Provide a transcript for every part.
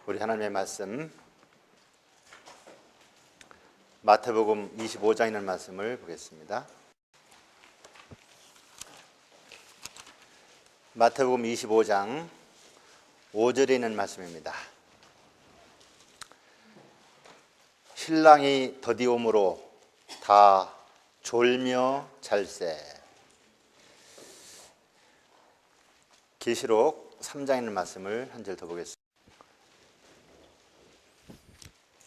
우리 하나님의 말씀 마태복음 25장에 있는 말씀을 보겠습니다. 마태복음 25장 5절에 있는 말씀입니다. 신랑이 더디옴으로 다 졸며 잘세. 계시록 3장에 있는 말씀을 한 절 더 보겠습니다.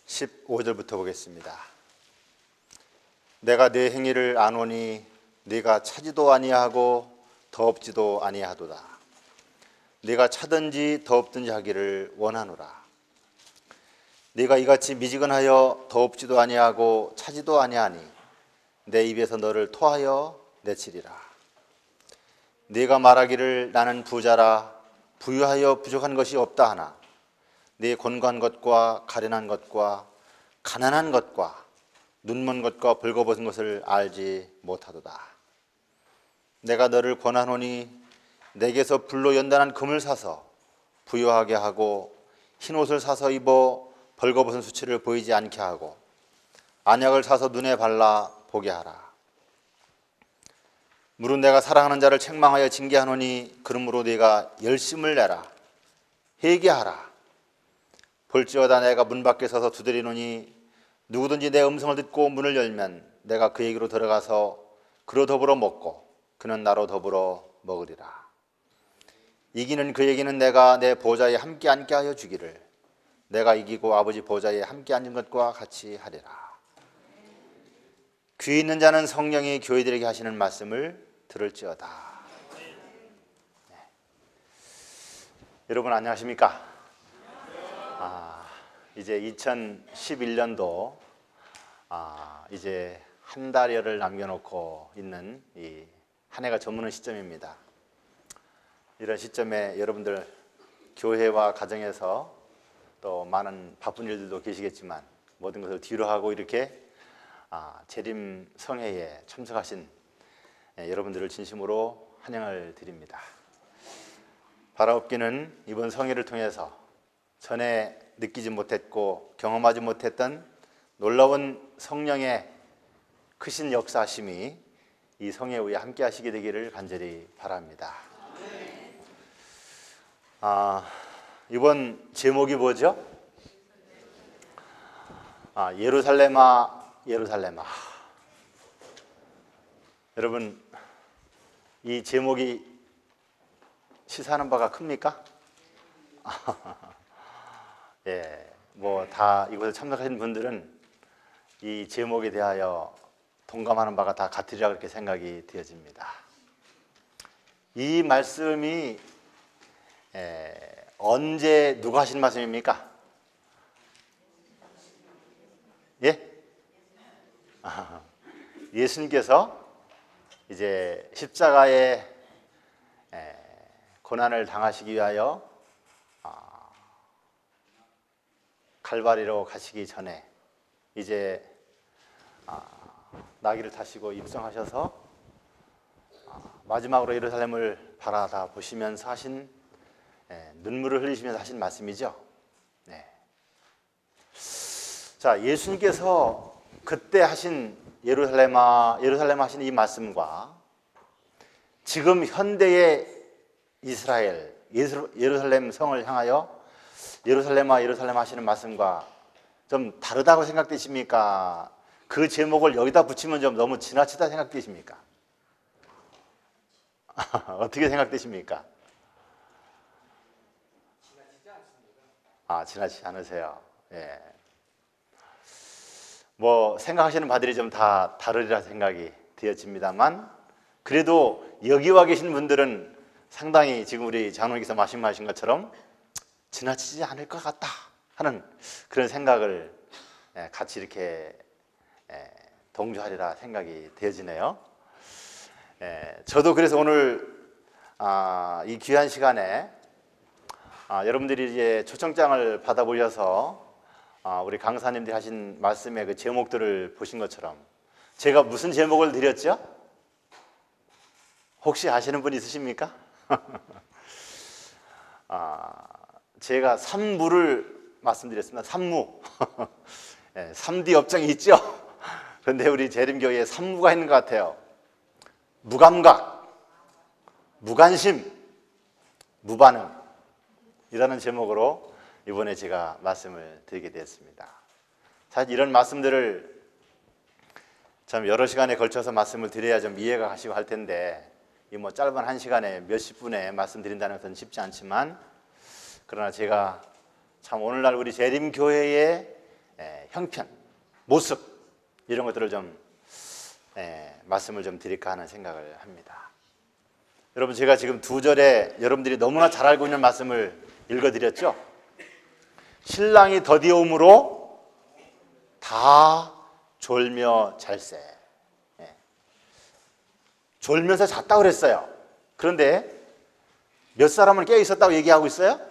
15절부터 보겠습니다. 내가 네 행위를 아노니 네가 차지도 아니하고 더없지도 아니하도다. 네가 차든지 더없든지 하기를 원하노라. 네가 이같이 미지근하여 더없지도 아니하고 차지도 아니하니 내 입에서 너를 토하여 내치리라. 네가 말하기를 나는 부자라 부유하여 부족한 것이 없다 하나 네 곤고한 것과 가련한 것과 가난한 것과 눈먼 것과 벌거벗은 것을 알지 못하도다. 내가 너를 권하노니 내게서 불로 연단한 금을 사서 부유하게 하고 흰옷을 사서 입어 벌거벗은 수치를 보이지 않게 하고 안약을 사서 눈에 발라 보게 하라. 무릇 내가 사랑하는 자를 책망하여 징계하노니 그러므로 네가 열심을 내라. 회개하라. 볼지어다 내가 문 밖에 서서 두드리노니 누구든지 내 음성을 듣고 문을 열면 내가 그에게로 들어가서 그로 더불어 먹고 그는 나로 더불어 먹으리라. 이기는 그에게는 내가 내 보좌에 함께 앉게 하여 주기를 내가 이기고 아버지 보좌에 함께 앉은 것과 같이 하리라. 귀 있는 자는 성령이 교회들에게 하시는 말씀을 들을지어다. 네. 여러분 안녕하십니까? 이제 2011년도 이제 한 달여를 남겨놓고 있는 이 한 해가 저무는 시점입니다. 이런 시점에 여러분들 교회와 가정에서 또 많은 바쁜 일들도 계시겠지만 모든 것을 뒤로 하고 이렇게 재림 성회에 참석하신 여러분들을 진심으로 환영을 드립니다. 바라옵기는 이번 성회를 통해서 전에 느끼지 못했고 경험하지 못했던 놀라운 성령의 크신 역사하심이 이 성회 후에 함께 하시게 되기를 간절히 바랍니다. 이번 제목이 뭐죠? 예루살렘아 예루살렘아. 여러분 이 제목이 시사하는 바가 큽니까? 예, 뭐 다 이곳에 참석하신 분들은 이 제목에 대하여 동감하는 바가 다 같으리라 그렇게 생각이 되어집니다. 이 말씀이 언제 누가 하신 말씀입니까? 예? 예수님께서 이제 십자가에 고난을 당하시기 위하여 갈바리로 가시기 전에 이제 나귀를 타시고 입성하셔서 마지막으로 예루살렘을 바라다 보시면서 하신 눈물을 흘리시면서 하신 말씀이죠. 네. 자, 예수님께서 그때 하신 예루살렘아 예루살렘 하신 이 말씀과 지금 현대의 이스라엘 예루살렘 성을 향하여 예루살렘아 예루살렘 하시는 말씀과 좀 다르다고 생각되십니까? 그 제목을 여기다 붙이면 좀 너무 지나치다 생각되십니까? 어떻게 생각되십니까? 지나치지 않으세요. 예. 뭐 생각하시는 바들이 좀 다 다르리라 생각이 되어집니다만 그래도 여기 와 계신 분들은 상당히 지금 우리 장로님께서 말씀하신 것처럼 지나치지 않을 것 같다 하는 그런 생각을 같이 이렇게 동조하리라 생각이 되어지네요. 저도 그래서 오늘 이 귀한 시간에 여러분들이 이제 초청장을 받아보셔서 우리 강사님들이 하신 말씀의 그 제목들을 보신 것처럼 제가 무슨 제목을 드렸죠? 혹시 아시는 분 있으십니까? 제가 산물을 말씀드렸습니다. 산무. 예, 3D 업종이 있죠. 그런데 우리 재림교회에 산무가 있는 것 같아요. 무감각, 무관심, 무반응 이라는 제목으로 이번에 제가 말씀을 드리게 되었습니다. 사실 이런 말씀들을 참 여러 시간에 걸쳐서 말씀을 드려야 좀 이해가 가시고 할 텐데 이 뭐 짧은 한 시간에 몇십 분에 말씀드린다는 것은 쉽지 않지만 그러나 제가 참 오늘날 우리 재림교회의 형편, 모습 이런 것들을 좀 말씀을 좀 드릴까 하는 생각을 합니다. 여러분 제가 지금 2절에 여러분들이 너무나 잘 알고 있는 말씀을 읽어드렸죠. 신랑이 더디오므로 다 졸며 잘세. 졸면서 잤다고 그랬어요. 그런데 몇 사람은 깨어 있었다고 얘기하고 있어요?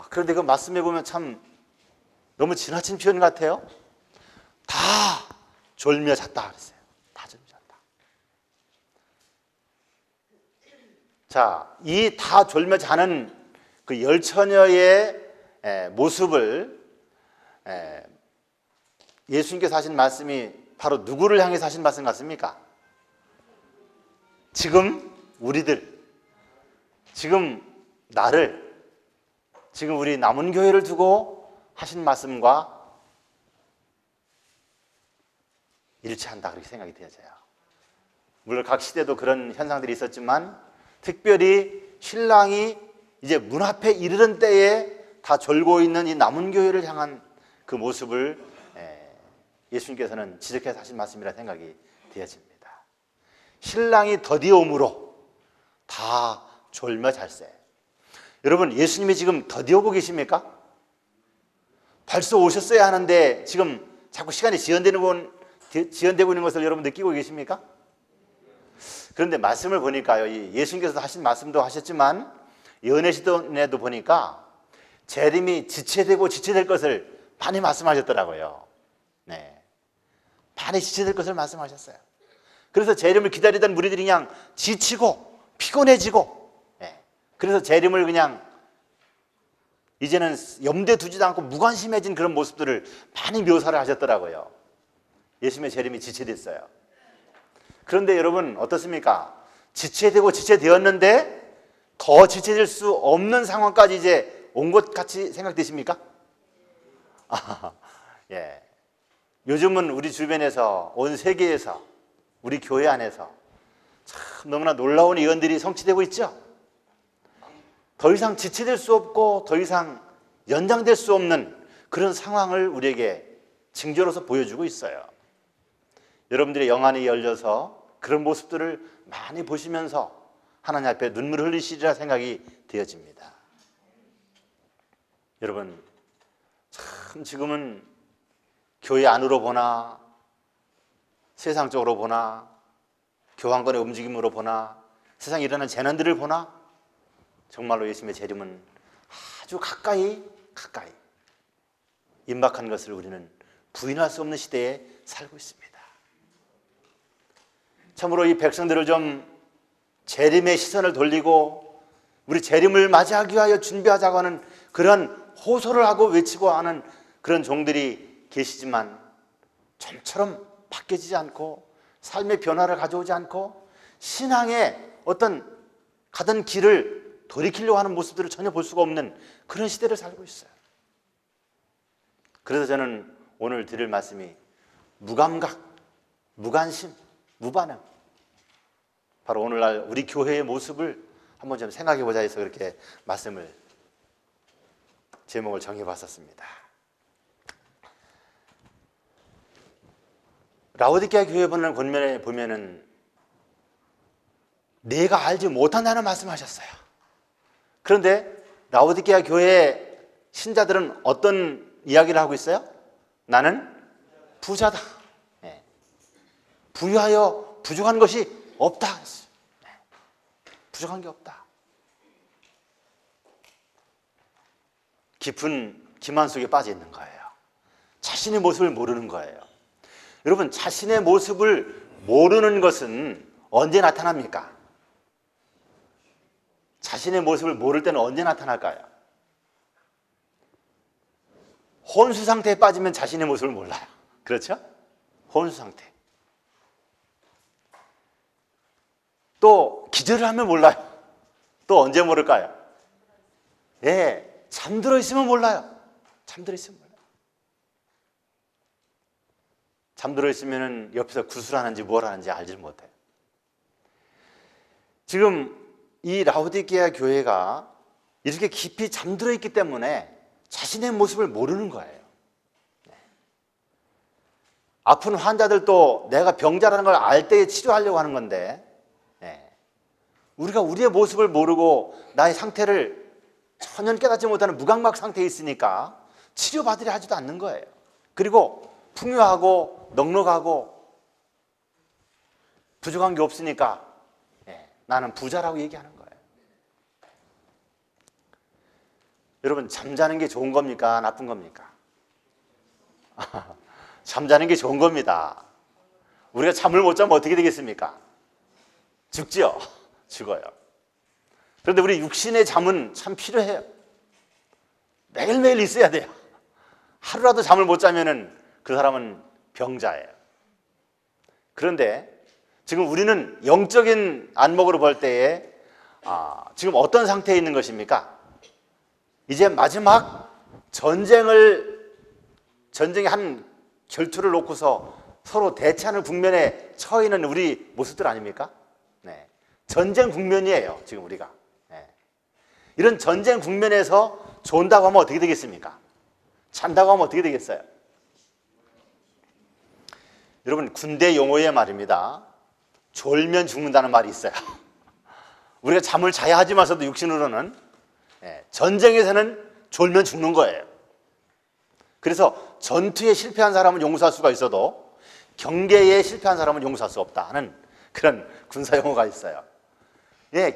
그런데 그 말씀해 보면 참 너무 지나친 표현 같아요. 다 졸며 잤다 그랬어요. 다 졸며 잤다. 자, 이 다 졸며 자는 그 열처녀의 모습을 예수님께서 하신 말씀이 바로 누구를 향해서 하신 말씀 같습니까? 지금 우리들, 지금 나를, 지금 우리 남은 교회를 두고 하신 말씀과 일치한다 그렇게 생각이 되어져요. 물론 각 시대도 그런 현상들이 있었지만 특별히 신랑이 이제 문 앞에 이르는 때에 다 졸고 있는 이 남은 교회를 향한 그 모습을 예수님께서는 지적해서 하신 말씀이라 생각이 되어집니다. 신랑이 더디오므로 다 졸며 잘세. 여러분 예수님이 지금 더디오고 계십니까? 벌써 오셨어야 하는데 지금 자꾸 시간이 지연되고 있는 것을 여러분 느끼고 계십니까? 그런데 말씀을 보니까요, 예수님께서 하신 말씀도 하셨지만 연애시대에도 보니까 재림이 지체되고 지체될 것을 많이 말씀하셨더라고요. 네, 많이 지체될 것을 말씀하셨어요. 그래서 재림을 기다리던 무리들이 그냥 지치고 피곤해지고, 그래서 재림을 그냥 이제는 염두에 두지도 않고 무관심해진 그런 모습들을 많이 묘사를 하셨더라고요. 예수님의 재림이 지체됐어요. 그런데 여러분 어떻습니까? 지체되고 지체되었는데 더 지체될 수 없는 상황까지 이제 온 것 같이 생각되십니까? 예. 요즘은 우리 주변에서 온 세계에서 우리 교회 안에서 참 너무나 놀라운 예언들이 성취되고 있죠. 더 이상 지체될 수 없고 더 이상 연장될 수 없는 그런 상황을 우리에게 징조로서 보여주고 있어요. 여러분들의 영안이 열려서 그런 모습들을 많이 보시면서 하나님 앞에 눈물을 흘리시리라 생각이 되어집니다. 여러분 참 지금은 교회 안으로 보나 세상적으로 보나 교황권의 움직임으로 보나 세상에 일어나는 재난들을 보나 정말로 예수님의 재림은 아주 가까이 임박한 것을 우리는 부인할 수 없는 시대에 살고 있습니다. 참으로 이 백성들을 좀 재림의 시선을 돌리고 우리 재림을 맞이하기 위하여 준비하자고 하는 그런 호소를 하고 외치고 하는 그런 종들이 계시지만 좀처럼 바뀌어지지 않고 삶의 변화를 가져오지 않고 신앙의 어떤 가던 길을 돌이키려고 하는 모습들을 전혀 볼 수가 없는 그런 시대를 살고 있어요. 그래서 저는 오늘 드릴 말씀이 무감각, 무관심, 무반응, 바로 오늘날 우리 교회의 모습을 한번 좀 생각해 보자 해서 그렇게 말씀을 제목을 정해봤었습니다. 라오디게아 교회 본문에 보면은 내가 알지 못한다는 말씀하셨어요. 그런데 라오디게아 교회 신자들은 어떤 이야기를 하고 있어요? 나는 부자다. 부유하여 부족한 것이 없다. 부족한 게 없다. 깊은 기만 속에 빠져 있는 거예요. 자신의 모습을 모르는 거예요. 여러분 자신의 모습을 모르는 것은 언제 나타납니까? 자신의 모습을 모를 때는 언제 나타날까요? 혼수 상태에 빠지면 자신의 모습을 몰라요. 그렇죠? 혼수 상태. 또 기절을 하면 몰라요. 또 언제 모를까요? 예, 잠들어 있으면 몰라요. 잠들어 있으면 몰라요. 잠들어 있으면 옆에서 구슬하는지 뭘 하는지 알지 못해요. 지금 이 라오디게아 교회가 이렇게 깊이 잠들어 있기 때문에 자신의 모습을 모르는 거예요. 아픈 환자들도 내가 병자라는 걸 알 때에 치료하려고 하는 건데, 우리가 우리의 모습을 모르고 나의 상태를 전혀 깨닫지 못하는 무감각 상태에 있으니까 치료받으려 하지도 않는 거예요. 그리고 풍요하고 넉넉하고 부족한 게 없으니까 나는 부자라고 얘기하는 거예요. 여러분, 잠자는 게 좋은 겁니까? 나쁜 겁니까? 잠자는 게 좋은 겁니다. 우리가 잠을 못 자면 어떻게 되겠습니까? 죽지요. 죽어요. 그런데 우리 육신의 잠은 참 필요해요. 매일매일 있어야 돼요. 하루라도 잠을 못 자면은 그 사람은 병자예요. 그런데 지금 우리는 영적인 안목으로 볼 때에 지금 어떤 상태에 있는 것입니까? 이제 마지막 전쟁의 한 결투를 놓고서 서로 대치하는 국면에 처해 있는 우리 모습들 아닙니까? 네. 전쟁 국면이에요, 지금 우리가. 네. 이런 전쟁 국면에서 존다고 하면 어떻게 되겠습니까? 잔다고 하면 어떻게 되겠어요? 여러분, 군대 용어의 말입니다. 졸면 죽는다는 말이 있어요. 우리가 잠을 자야 하지만서도 육신으로는 전쟁에서는 졸면 죽는 거예요. 그래서 전투에 실패한 사람은 용서할 수가 있어도 경계에 실패한 사람은 용서할 수 없다는 그런 군사 용어가 있어요.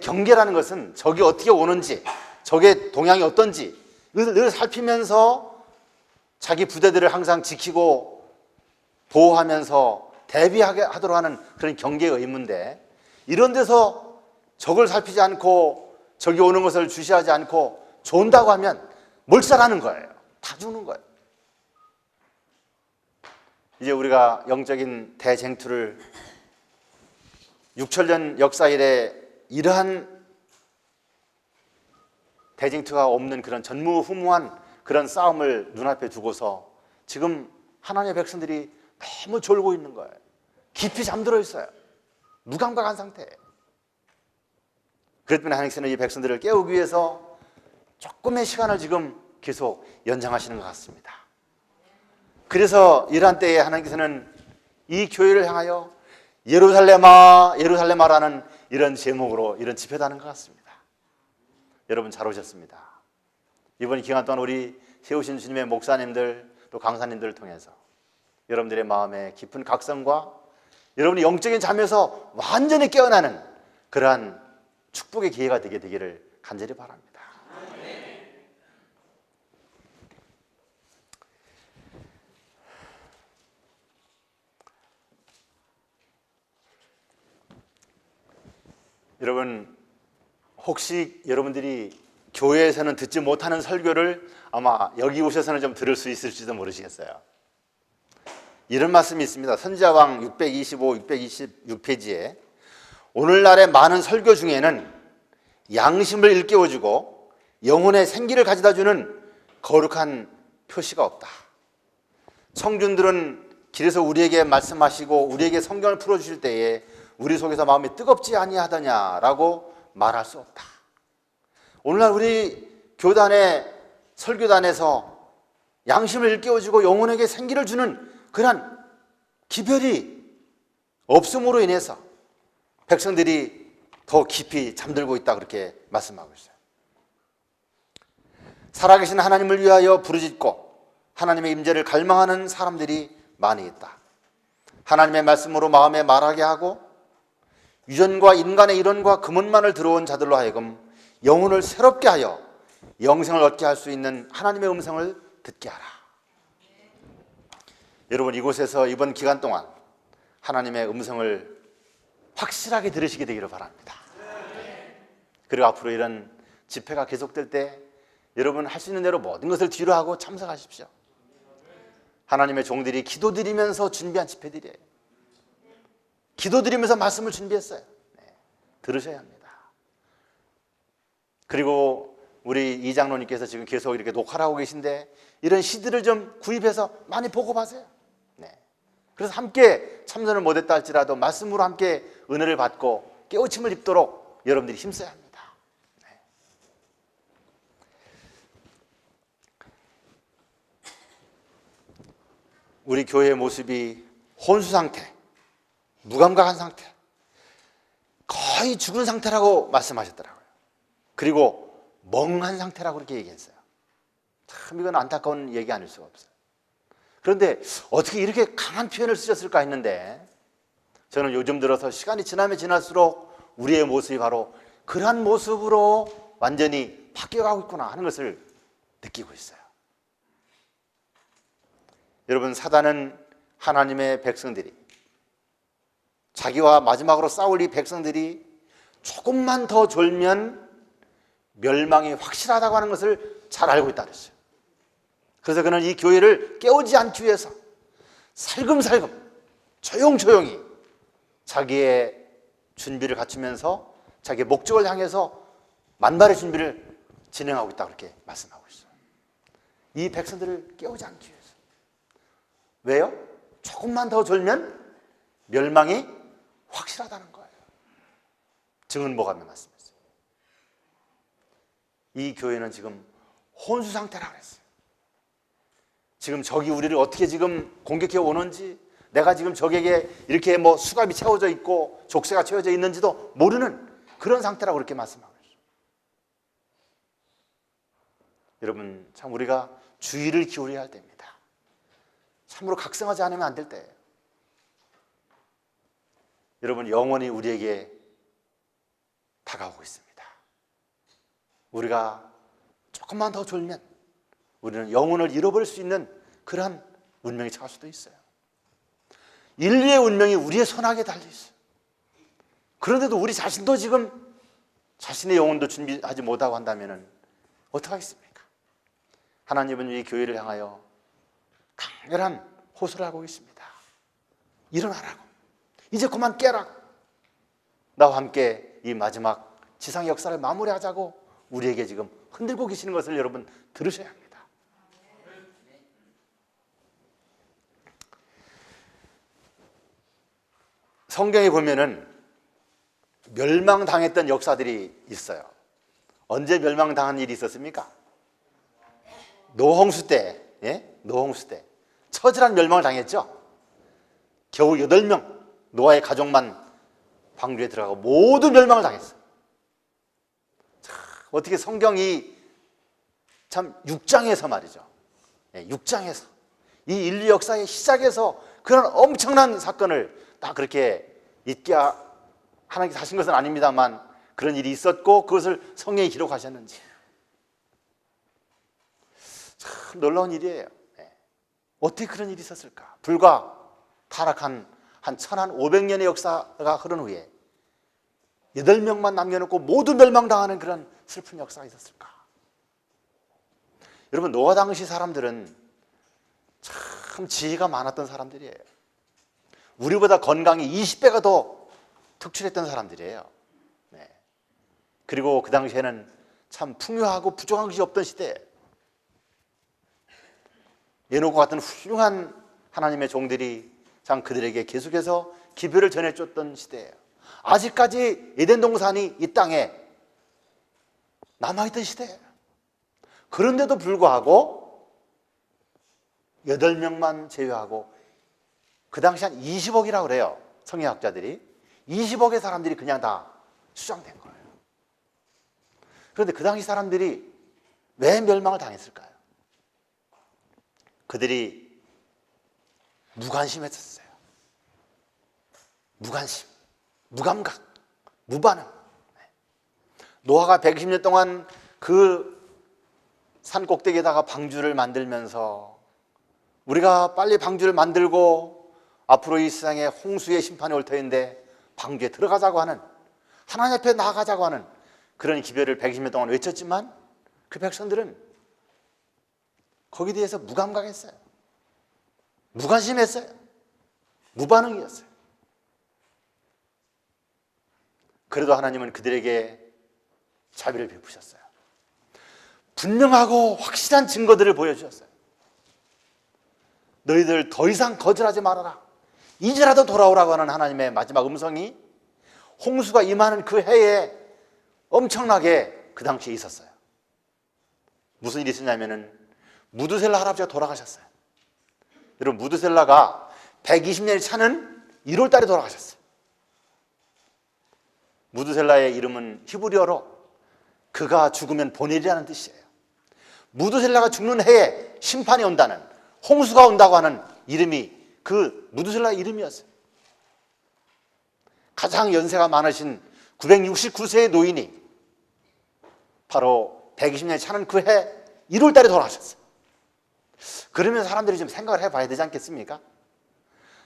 경계라는 것은 적이 어떻게 오는지, 적의 동향이 어떤지 늘 살피면서 자기 부대들을 항상 지키고 보호하면서 대비하도록 하는 그런 경계의 의무인데, 이런 데서 적을 살피지 않고 적이 오는 것을 주시하지 않고 존다고 하면 몰살하는 거예요. 다 죽는 거예요. 이제 우리가 영적인 대쟁투를 6천년 역사 이래 이러한 대쟁투가 없는 그런 전무후무한 그런 싸움을 눈앞에 두고서 지금 하나님의 백성들이 너무 졸고 있는 거예요. 깊이 잠들어 있어요. 무감각한 상태예요. 그렇기 때문에 하나님께서는 이 백성들을 깨우기 위해서 조금의 시간을 지금 계속 연장하시는 것 같습니다. 그래서 이러한 때에 하나님께서는 이 교회를 향하여 예루살렘아 예루살렘아라는 이런 제목으로 이런 집회도 하는 것 같습니다. 여러분, 잘 오셨습니다. 이번 기간 동안 우리 세우신 주님의 목사님들 또 강사님들을 통해서 여러분들의 마음에 깊은 각성과 여러분이 영적인 잠에서 완전히 깨어나는 그러한 축복의 기회가 되기를 간절히 바랍니다. 여러분, 혹시 여러분들이 교회에서는 듣지 못하는 설교를 아마 여기 오셔서는 좀 들을 수 있을지도 모르시겠어요. 이런 말씀이 있습니다. 선지자왕 625, 626페이지에 오늘날의 많은 설교 중에는 양심을 일깨워주고 영혼의 생기를 가져다주는 거룩한 표시가 없다. 청중들은 길에서 우리에게 말씀하시고 우리에게 성경을 풀어주실 때에 우리 속에서 마음이 뜨겁지 아니하더냐라고 말할 수 없다. 오늘날 우리 교단의 설교단에서 양심을 일깨워주고 영혼에게 생기를 주는 그런 기별이 없음으로 인해서 백성들이 더 깊이 잠들고 있다, 그렇게 말씀하고 있어요. 살아계신 하나님을 위하여 부르짖고 하나님의 임재를 갈망하는 사람들이 많이 있다. 하나님의 말씀으로 마음에 말하게 하고 유전과 인간의 이론과 금은만을 들어온 자들로 하여금 영혼을 새롭게 하여 영생을 얻게 할 수 있는 하나님의 음성을 듣게 하라. 여러분, 이곳에서 이번 기간 동안 하나님의 음성을 확실하게 들으시게 되기를 바랍니다. 그리고 앞으로 이런 집회가 계속될 때 여러분 할 수 있는 대로 모든 것을 뒤로 하고 참석하십시오. 하나님의 종들이 기도드리면서 준비한 집회들이에요. 기도드리면서 말씀을 준비했어요. 네, 들으셔야 합니다. 그리고 우리 이장로님께서 지금 계속 이렇게 녹화를 하고 계신데 이런 CD를 좀 구입해서 많이 보고하세요. 네. 그래서 함께 참선을 못했다 할지라도 말씀으로 함께 은혜를 받고 깨우침을 입도록 여러분들이 힘써야 합니다. 네. 우리 교회의 모습이 혼수 상태, 무감각한 상태, 거의 죽은 상태라고 말씀하셨더라고요. 그리고 멍한 상태라고 그렇게 얘기했어요. 참 이건 안타까운 얘기 아닐 수가 없어요. 그런데 어떻게 이렇게 강한 표현을 쓰셨을까 했는데 저는 요즘 들어서 시간이 지나면 지날수록 우리의 모습이 바로 그러한 모습으로 완전히 바뀌어가고 있구나 하는 것을 느끼고 있어요. 여러분, 사단은 하나님의 백성들이, 자기와 마지막으로 싸울 이 백성들이 조금만 더 졸면 멸망이 확실하다고 하는 것을 잘 알고 있다 그랬어요. 그래서 그는 이 교회를 깨우지 않기 위해서 살금살금 조용조용히 자기의 준비를 갖추면서 자기의 목적을 향해서 만발의 준비를 진행하고 있다고 그렇게 말씀하고 있어요. 이 백성들을 깨우지 않기 위해서. 왜요? 조금만 더 졸면 멸망이 확실하다는 거예요. 증언보감에 말씀했어요. 이 교회는 지금 혼수 상태라고 그랬어요. 지금 적이 우리를 어떻게 지금 공격해 오는지, 내가 지금 적에게 이렇게 뭐 수갑이 채워져 있고 족쇄가 채워져 있는지도 모르는 그런 상태라고 그렇게 말씀하고 있어요. 여러분, 참 우리가 주의를 기울여야 할 때입니다. 참으로 각성하지 않으면 안 될 때예요. 여러분, 영원히 우리에게 다가오고 있습니다. 우리가 조금만 더 졸면 우리는 영혼을 잃어버릴 수 있는 그러한 운명이 처할 수도 있어요. 인류의 운명이 우리의 손아귀에 달려있어요. 그런데도 우리 자신도 지금 자신의 영혼도 준비하지 못하고 한다면 어떡하겠습니까? 하나님은 이 교회를 향하여 강렬한 호소를 하고 계십니다. 일어나라고, 이제 그만 깨라고, 나와 함께 이 마지막 지상의 역사를 마무리하자고 우리에게 지금 흔들고 계시는 것을 여러분 들으셔야 합니다. 성경에 보면은 멸망당했던 역사들이 있어요. 언제 멸망당한 일이 있었습니까? 노홍수 때, 노홍수 때 처절한 멸망을 당했죠. 겨우 8명 노아의 가족만 방주에 들어가고 모두 멸망을 당했어요. 참, 어떻게 성경이 참 6장에서 말이죠. 6장에서 이 인류 역사의 시작에서 그런 엄청난 사건을 딱 그렇게 있게 하나님께서 하신 것은 아닙니다만 그런 일이 있었고 그것을 성경에 기록하셨는지 참 놀라운 일이에요. 어떻게 그런 일이 있었을까? 불과 타락한 한 1500년의 역사가 흐른 후에 8명만 남겨놓고 모두 멸망당하는 그런 슬픈 역사가 있었을까? 여러분, 노아 당시 사람들은 참 지혜가 많았던 사람들이에요. 우리보다 건강이 20배가 더 특출했던 사람들이에요. 네. 그리고 그 당시에는 참 풍요하고 부족한 것이 없던 시대예요. 에녹과 같은 훌륭한 하나님의 종들이 참 그들에게 계속해서 기별을 전해줬던 시대예요. 아직까지 에덴 동산이 이 땅에 남아있던 시대예요. 그런데도 불구하고 8명만 제외하고 그 당시 한 20억이라고 그래요. 성경학자들이 20억의 사람들이 그냥 다 수장된 거예요. 그런데 그 당시 사람들이 왜 멸망을 당했을까요? 그들이 무관심했었어요. 무관심, 무감각, 무반응. 노아가 120년 동안 그 산 꼭대기에다가 방주를 만들면서 우리가 빨리 방주를 만들고 앞으로 이 세상에 홍수의 심판이 올 터인데 방주에 들어가자고 하는, 하나님 앞에 나아가자고 하는 그런 기별을 120년 동안 외쳤지만 그 백성들은 거기에 대해서 무감각했어요. 무관심했어요. 무반응이었어요. 그래도 하나님은 그들에게 자비를 베푸셨어요. 분명하고 확실한 증거들을 보여주셨어요. 너희들 더 이상 거절하지 말아라. 이제라도 돌아오라고 하는 하나님의 마지막 음성이 홍수가 임하는 그 해에 엄청나게 그 당시에 있었어요. 무슨 일이 있었냐면은 무드셀라 할아버지가 돌아가셨어요. 여러분, 무드셀라가 120년이 차는 1월 달에 돌아가셨어요. 무드셀라의 이름은 히브리어로 그가 죽으면 보낼이라는 뜻이에요. 무드셀라가 죽는 해에 심판이 온다는, 홍수가 온다고 하는 이름이 그 무드셀라의 이름이었어요. 가장 연세가 많으신 969세의 노인이 바로 120년이 차는 그 해 1월 달에 돌아가셨어요. 그러면 사람들이 좀 생각을 해봐야 되지 않겠습니까?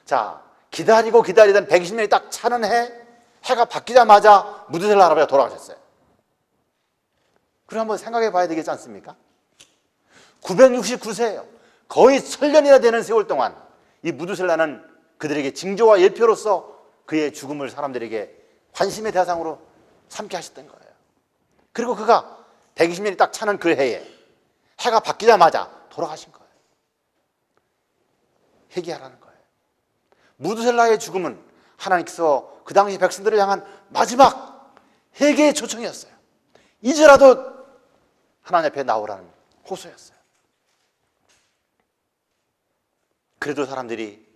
자, 기다리고 기다리던 120년이 딱 차는 해가 바뀌자마자 무드셀라 할아버지가 돌아가셨어요. 그럼 한번 생각해 봐야 되겠지 않습니까? 969세예요. 거의 1000년이나 되는 세월 동안 이 무드셀라는 그들에게 징조와 예표로서 그의 죽음을 사람들에게 관심의 대상으로 삼게 하셨던 거예요. 그리고 그가 120년이 딱 차는 그 해에 해가 바뀌자마자 돌아가신 거예요. 회개하라는 거예요. 무드셀라의 죽음은 하나님께서 그 당시 백성들을 향한 마지막 회개의 초청이었어요. 이제라도 하나님 앞에 나오라는 호소였어요. 그래도 사람들이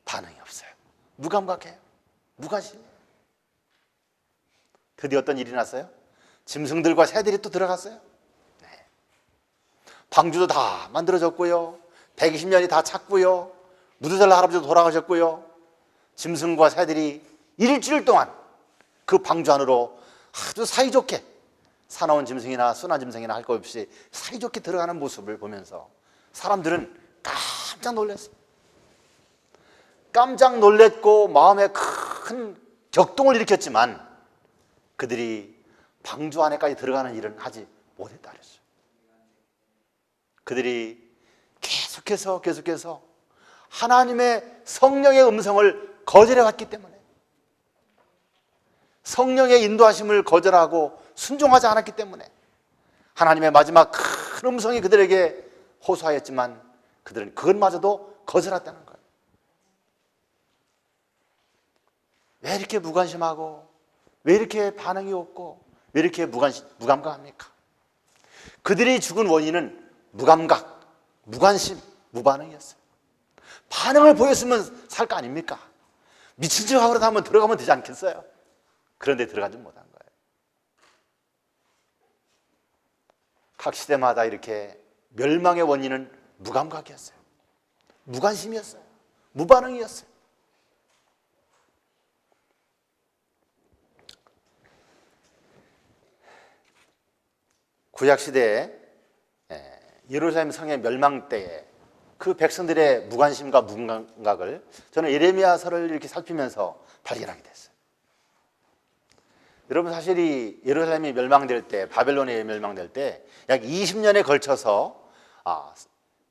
반응이 없어요. 무감각해요. 무관심해요. 드디어 어떤 일이 났어요? 짐승들과 새들이 또 들어갔어요. 네. 방주도 다 만들어졌고요. 120년이 다 찼고요. 무드셀라 할아버지도 돌아가셨고요. 짐승과 새들이 일주일 동안 그 방주 안으로 아주 사이좋게, 사나운 짐승이나 순한 짐승이나 할 것 없이 사이좋게 들어가는 모습을 보면서 사람들은 깜짝 놀랐어요. 깜짝 놀랬고 마음에 큰 격동을 일으켰지만 그들이 방주 안에까지 들어가는 일은 하지 못했다 그랬어요. 그들이 계속해서 하나님의 성령의 음성을 거절해왔기 때문에, 성령의 인도하심을 거절하고 순종하지 않았기 때문에 하나님의 마지막 큰 음성이 그들에게 호소하였지만 그들은 그것마저도 거절했다는 거예요. 왜 이렇게 무관심하고 왜 이렇게 반응이 없고 왜 이렇게 무감각합니까? 그들이 죽은 원인은 무감각, 무관심, 무반응이었어요. 반응을 보였으면 살 거 아닙니까? 미친 척하고 한번 들어가면 되지 않겠어요? 그런데 들어가지 못한 거예요. 각 시대마다 이렇게 멸망의 원인은 무감각이었어요. 무관심이었어요. 무반응이었어요. 구약시대에 예루살렘 성의 멸망 때에 그 백성들의 무관심과 무감각을 저는 예레미야서를 이렇게 살피면서 발견하게 됐어요. 여러분, 사실 이 예루살렘이 멸망될 때, 바벨론이 멸망될 때 약 20년에 걸쳐서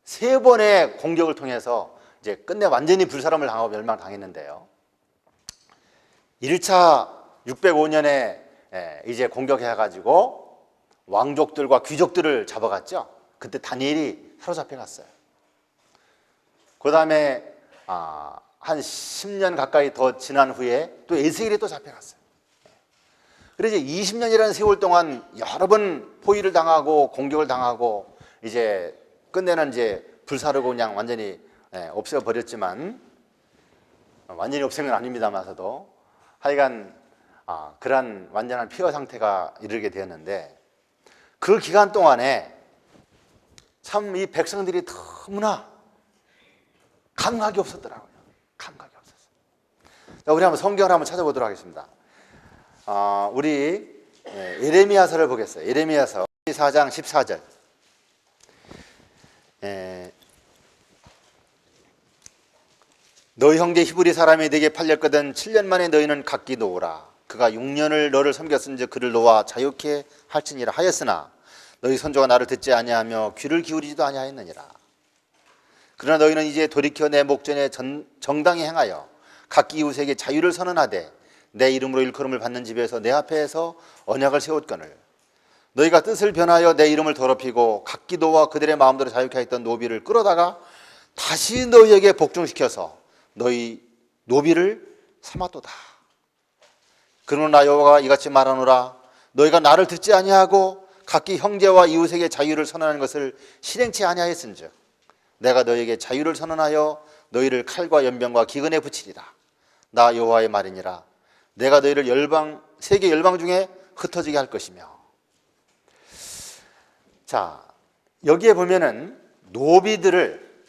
3번의 공격을 통해서 이제 끝내 완전히 불사름을 당하고 멸망당했는데요. 1차 605년에 이제 공격해가지고 왕족들과 귀족들을 잡아갔죠. 그때 다니엘이 사로잡혀 갔어요. 그 다음에 한 10년 가까이 더 지난 후에 또 에스겔이 또 잡혀갔어요. 그래서 이제 20년이라는 세월 동안 여러 번 포위를 당하고 공격을 당하고 이제 끝내는 이제 불사르고 그냥 완전히 없애버렸지만, 완전히 없앤 건 아닙니다만서도 하여간 그러한 완전한 폐허 상태가 이르게 되었는데, 그 기간 동안에 참 이 백성들이 너무나 감각이 없었더라고요. 감각이 없었어요. 자, 우리 한번 성경을 한번 찾아보도록 하겠습니다. 우리 예레미야서를 보겠어요. 예레미야서 4장 14절. 너희 형제 히브리 사람이 네게 팔렸거든 7년 만에 너희는 각기 놓으라. 그가 6년을 너를 섬겼은즉 그를 놓아 자유케 할지니라 하였으나 너희 선조가 나를 듣지 아니하며 귀를 기울이지도 아니하였느니라. 그러나 너희는 이제 돌이켜 내 목전에 정당히 행하여 각기 이웃에게 자유를 선언하되 내 이름으로 일컬음을 받는 집에서 내 앞에서 언약을 세웠거늘 너희가 뜻을 변하여 내 이름을 더럽히고 각기 너와 그들의 마음대로 자유케 했던 노비를 끌어다가 다시 너희에게 복종시켜서 너희 노비를 삼았도다. 그러나 나 여호와가 이같이 말하노라. 너희가 나를 듣지 아니하고 각기 형제와 이웃에게 자유를 선언하는 것을 실행치 아니하였은즉 내가 너희에게 자유를 선언하여 너희를 칼과 연병과 기근에 붙이리라. 나 여호와의 말이니라. 내가 너희를 세계 열방 중에 흩어지게 할 것이며. 자, 여기에 보면은 노비들을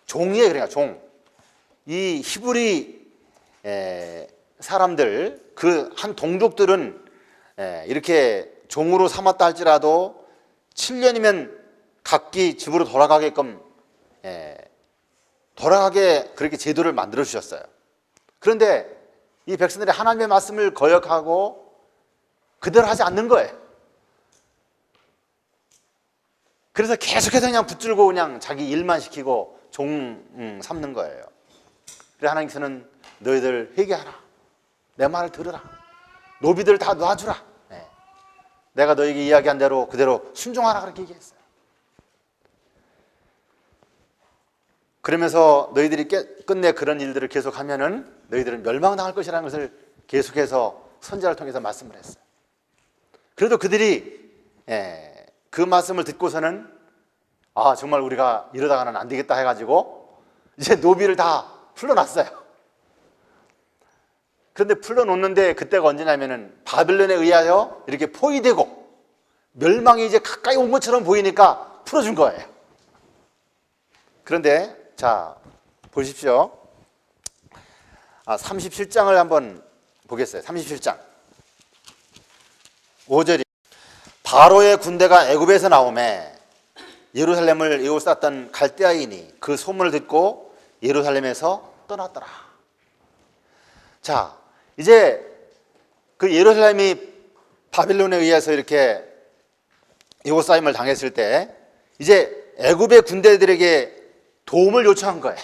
종이에요. 그러니까 종. 이 히브리 사람들 그 한 동족들은 이렇게 종으로 삼았다 할지라도 7년이면 각기 집으로 돌아가게끔 돌아가게 그렇게 제도를 만들어 주셨어요. 그런데 이 백성들이 하나님의 말씀을 거역하고 그대로 하지 않는 거예요. 그래서 계속해서 그냥 붙들고 그냥 자기 일만 시키고 종 삼는 거예요. 그래서 하나님께서는 너희들 회개하라. 내 말을 들으라. 노비들 다 놔주라. 내가 너에게 이야기한 대로 그대로 순종하라 그렇게 얘기했어요. 그러면서 너희들이 끝내 그런 일들을 계속하면은 너희들은 멸망당할 것이라는 것을 계속해서 선지자를 통해서 말씀을 했어요. 그래도 그들이 그 말씀을 듣고서는 정말 우리가 이러다가는 안 되겠다 해가지고 이제 노비를 다 풀러놨어요. 그런데 풀러놓는데 그때가 언제냐면은 바벨론에 의하여 이렇게 포위되고 멸망이 이제 가까이 온 것처럼 보이니까 풀어준 거예요. 그런데 자 보십시오. 37장을 한번 보겠어요. 37장 5절이 바로의 군대가 애굽에서 나오매 예루살렘을 에워쌌던 갈대아인이 그 소문을 듣고 예루살렘에서 떠났더라. 자, 이제 그 예루살렘이 바빌론에 의해서 이렇게 에워싸임을 당했을 때 이제 애굽의 군대들에게 도움을 요청한 거예요.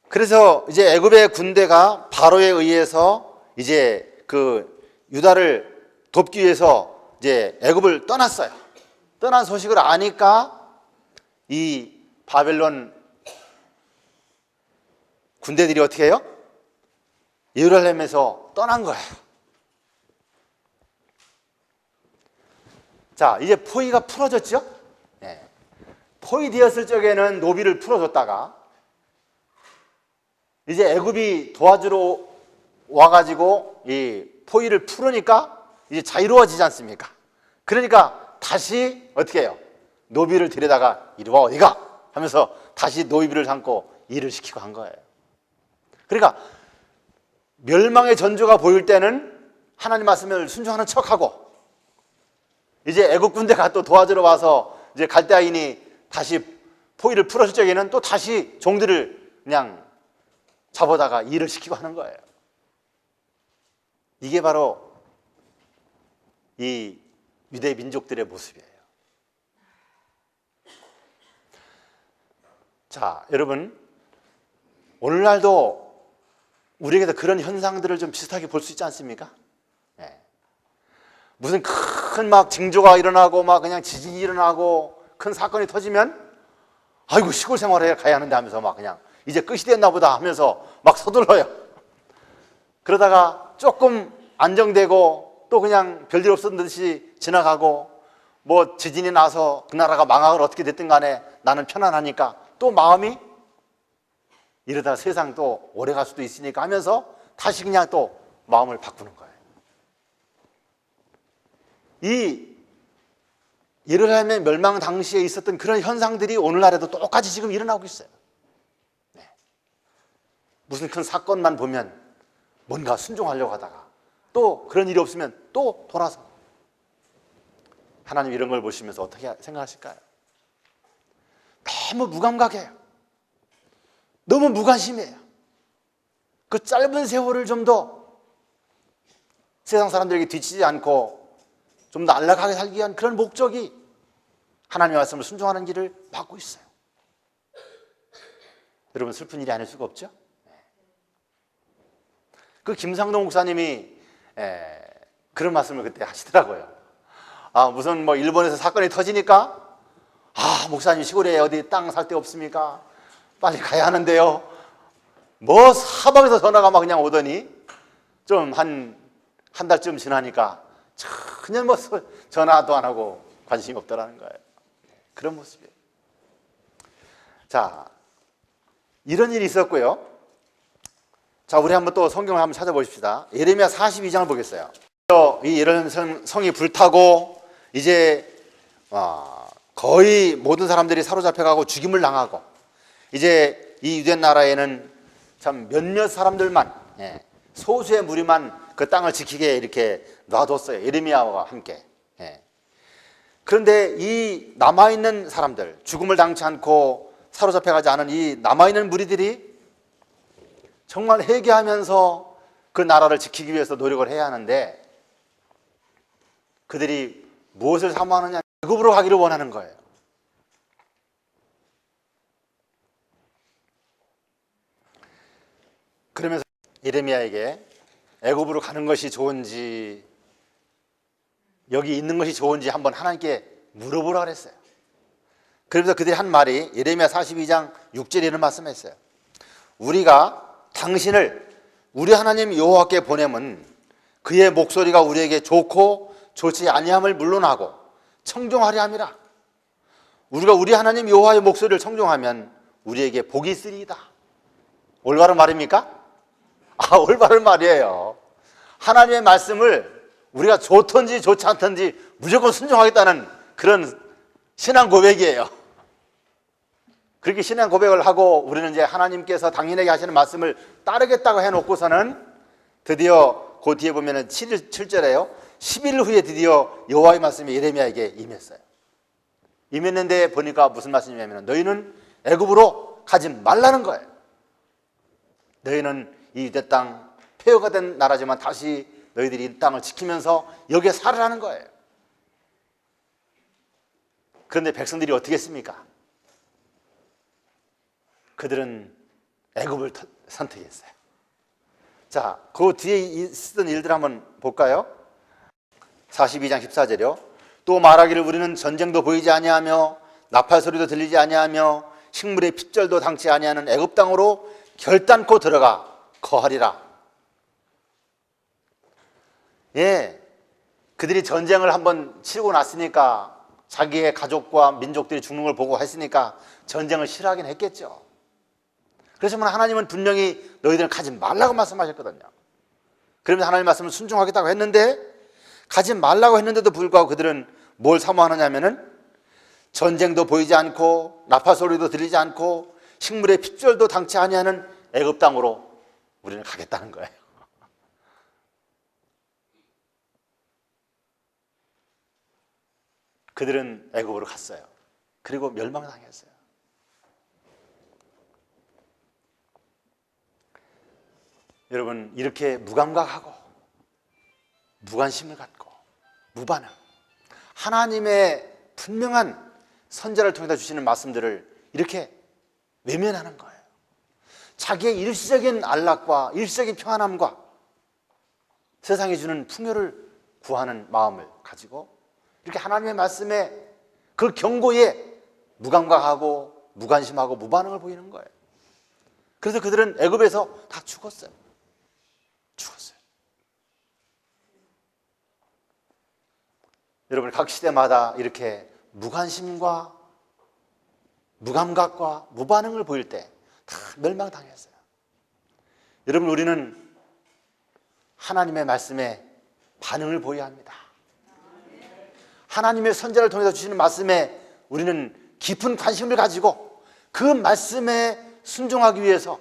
그래서 이제 애굽의 군대가 바로에 의해서 이제 그 유다를 돕기 위해서 이제 애굽을 떠났어요. 떠난 소식을 아니까 이 바벨론 군대들이 어떻게 해요? 예루살렘에서 떠난 거예요. 자, 이제 포위가 풀어졌죠? 포위되었을 적에는 노비를 풀어줬다가 이제 애굽이 도와주러 와가지고 이 포위를 풀으니까 이제 자유로워지지 않습니까? 그러니까 다시 어떻게 해요? 노비를 데려다가 이리 와 어디가? 하면서 다시 노비를 삼고 일을 시키고 한 거예요. 그러니까 멸망의 전조가 보일 때는 하나님 말씀을 순종하는 척하고 이제 애국 군대가 또 도와주러 와서 이제 갈대아인이 다시 포위를 풀었을 적에는 또 다시 종들을 그냥 잡아다가 일을 시키고 하는 거예요. 이게 바로 이 유대 민족들의 모습이에요. 자, 여러분 오늘날도 우리에게도 그런 현상들을 좀 비슷하게 볼 수 있지 않습니까? 무슨 큰 막 징조가 일어나고 막 그냥 지진이 일어나고 큰 사건이 터지면 아이고 시골 생활에 가야 하는데 하면서 막 그냥 이제 끝이 됐나 보다 하면서 막 서둘러요. 그러다가 조금 안정되고 또 그냥 별일 없었던 듯이 지나가고 뭐 지진이 나서 그 나라가 망하건 어떻게 됐든 간에 나는 편안하니까 또 마음이 이러다 세상 또 오래 갈 수도 있으니까 하면서 다시 그냥 또 마음을 바꾸는 거예요. 이 예루살렘의 멸망 당시에 있었던 그런 현상들이 오늘날에도 똑같이 지금 일어나고 있어요. 무슨 큰 사건만 보면 뭔가 순종하려고 하다가 또 그런 일이 없으면 또 돌아서. 하나님 이런 걸 보시면서 어떻게 생각하실까요? 너무 무감각해요. 너무 무관심해요. 그 짧은 세월을 좀 더 세상 사람들에게 뒤치지 않고 좀 더 안락하게 살기 위한 그런 목적이 하나님의 말씀을 순종하는 길을 막고 있어요. 여러분 슬픈 일이 아닐 수가 없죠. 그 김상동 목사님이 그런 말씀을 그때 하시더라고요. 무슨 뭐 일본에서 사건이 터지니까 목사님 시골에 어디 땅 살 데 없습니까? 빨리 가야 하는데요. 뭐 사방에서 전화가 막 그냥 오더니 좀 한 달쯤 지나니까 전혀 뭐 전화도 안 하고 관심이 없더라는 거예요. 그런 모습이에요. 자, 이런 일이 있었고요. 자, 우리 한번 또 성경을 한번 찾아보십시다. 예레미야 42장을 보겠어요. 이 예루살렘 성이 불타고 이제 거의 모든 사람들이 사로잡혀가고 죽임을 당하고 이제 이 유대 나라에는 참 몇몇 사람들만, 소수의 무리만 그 땅을 지키게 이렇게 놔뒀어요. 예레미야와 함께. 그런데 이 남아있는 사람들, 죽음을 당치 않고 사로잡혀가지 않은 이 남아있는 무리들이 정말 회개하면서 그 나라를 지키기 위해서 노력을 해야 하는데 그들이 무엇을 사모하느냐? 애굽으로 가기를 원하는 거예요. 그러면서 예레미야에게 애굽으로 가는 것이 좋은지 여기 있는 것이 좋은지 한번 하나님께 물어보라 그랬어요. 그러면서 그들이 한 말이 예레미야 42장 6절에 이런 말씀했어요. 우리가 당신을 우리 하나님 여호와께 보내면 그의 목소리가 우리에게 좋고 좋지 아니함을 물론하고 청종하려 함이라. 우리가 우리 하나님 여호와의 목소리를 청종하면 우리에게 복이 있으리이다. 올바른 말입니까? 올바른 말이에요. 하나님의 말씀을 우리가 좋든지 좋지 않든지 무조건 순종하겠다는 그런 신앙 고백이에요. 그렇게 신앙 고백을 하고 우리는 이제 하나님께서 당신에게 하시는 말씀을 따르겠다고 해놓고서는 드디어 그 뒤에 보면은 7절에요. 10일 후에 드디어 여호와의 말씀이 예레미야에게 임했어요. 임했는데 보니까 무슨 말씀이냐면 너희는 애굽으로 가지 말라는 거예요. 너희는 이 유대 땅 폐허가 된 나라지만 다시 너희들이 이 땅을 지키면서 여기에 살으라는 거예요. 그런데 백성들이 어떻게 했습니까? 그들은 애굽을 선택했어요. 자, 그 뒤에 있었던 일들 한번 볼까요? 42장 14절이요. 또 말하기를 우리는 전쟁도 보이지 아니하며 나팔 소리도 들리지 아니하며 식물의 핏절도 당치 아니하는 애굽 땅으로 결단코 들어가 거하리라. 그들이 전쟁을 한번 치르고 났으니까 자기의 가족과 민족들이 죽는 걸 보고 했으니까 전쟁을 싫어하긴 했겠죠. 그래서 하나님은 분명히 너희들은 가지 말라고 말씀하셨거든요. 그러면서 하나님 말씀을 순종하겠다고 했는데 가지 말라고 했는데도 불구하고 그들은 뭘 사모하느냐면은 전쟁도 보이지 않고 나팔 소리도 들리지 않고 식물의 핏줄도 당치 아니하는 애굽 땅으로 우리는 가겠다는 거예요. 그들은 애굽으로 갔어요. 그리고 멸망당했어요. 여러분, 이렇게 무감각하고 무관심을 갖고 무반응, 하나님의 분명한 선자를 통해서 주시는 말씀들을 이렇게 외면하는 거예요. 자기의 일시적인 안락과 일시적인 평안함과 세상이 주는 풍요를 구하는 마음을 가지고 이렇게 하나님의 말씀에 그 경고에 무감각하고 무관심하고 무반응을 보이는 거예요. 그래서 그들은 애굽에서 다 죽었어요. 여러분, 각 시대마다 이렇게 무관심과 무감각과 무반응을 보일 때 다 멸망당했어요. 여러분, 우리는 하나님의 말씀에 반응을 보여야 합니다. 하나님의 선자를 통해서 주시는 말씀에 우리는 깊은 관심을 가지고 그 말씀에 순종하기 위해서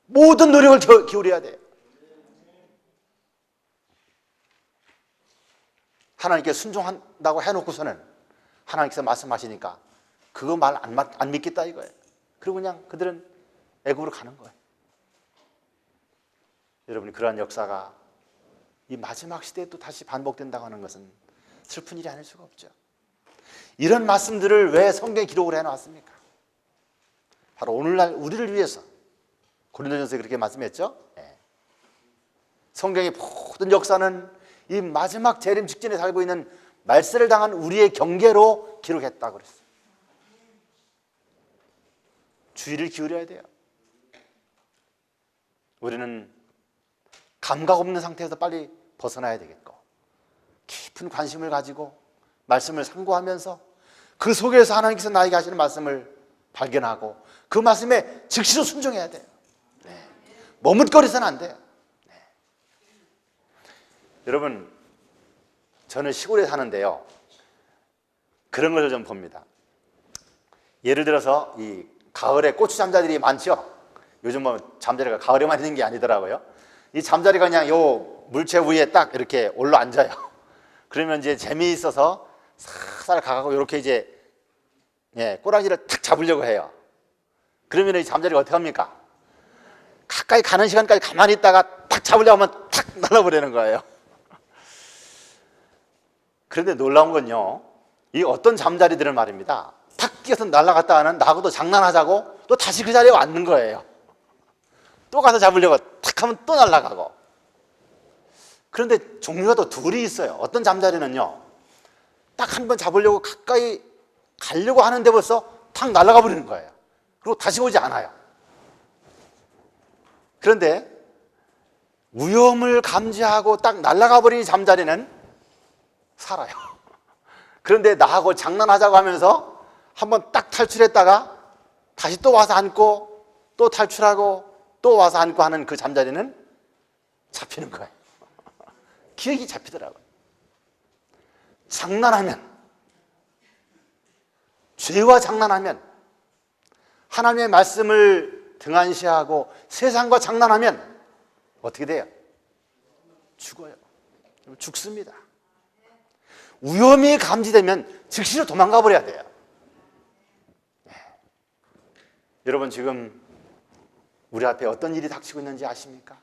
모든 노력을 기울여야 돼요. 하나님께 순종한다고 해놓고서는 하나님께서 말씀하시니까 그거 말 안 믿겠다 이거예요. 그리고 그냥 그들은 애굽으로 가는 거예요. 여러분, 그러한 역사가 이 마지막 시대에 또 다시 반복된다고 하는 것은 슬픈 일이 아닐 수가 없죠. 이런 말씀들을 왜 성경에 기록을 해놨습니까? 바로 오늘날 우리를 위해서. 고린도전서에 그렇게 말씀했죠. 성경의 모든 역사는 이 마지막 재림 직전에 살고 있는 말세를 당한 우리의 경계로 기록했다고 그랬어요. 주의를 기울여야 돼요. 우리는 감각 없는 상태에서 빨리 벗어나야 되겠고, 깊은 관심을 가지고 말씀을 상고하면서 그 속에서 하나님께서 나에게 하시는 말씀을 발견하고 그 말씀에 즉시로 순종해야 돼요. 머뭇거리서는 안 돼요. 여러분, 저는 시골에 사는데요, 그런 걸 좀 봅니다. 예를 들어서 이 가을에 고추 잠자리들이 많죠. 요즘 뭐 잠자리가 가을에만 있는 게 아니더라고요. 이 잠자리가 그냥 요 물체 위에 딱 이렇게 올라 앉아요. 그러면 이제 재미있어서 살살 가고 이렇게 이제 꼬랑지를 탁 잡으려고 해요. 그러면 이 잠자리가 어떻게 합니까? 가까이 가는 시간까지 가만히 있다가 탁 잡으려고 하면 탁 날아버리는 거예요. 그런데 놀라운 건요, 이 어떤 잠자리들은 말입니다, 탁 뛰어서 날아갔다가는 나하고도 장난하자고 또 다시 그 자리에 앉는 거예요. 또 가서 잡으려고 탁 하면 또 날아가고. 그런데 종류가 또 둘이 있어요. 어떤 잠자리는요, 딱 한 번 잡으려고 가까이 가려고 하는데 벌써 탁 날아가 버리는 거예요. 그리고 다시 오지 않아요. 그런데 위험을 감지하고 딱 날아가 버린 잠자리는 살아요. 그런데 나하고 장난하자고 하면서 한번 딱 탈출했다가 다시 또 와서 앉고 또 탈출하고 또 와서 앉고 하는 그 잠자리는 잡히는 거예요. 기억이 잡히더라고요. 장난하면, 죄와 장난하면, 하나님의 말씀을 등한시하고 세상과 장난하면 어떻게 돼요? 죽어요. 죽습니다. 위험이 감지되면 즉시로 도망가 버려야 돼요. 여러분, 지금 우리 앞에 어떤 일이 닥치고 있는지 아십니까?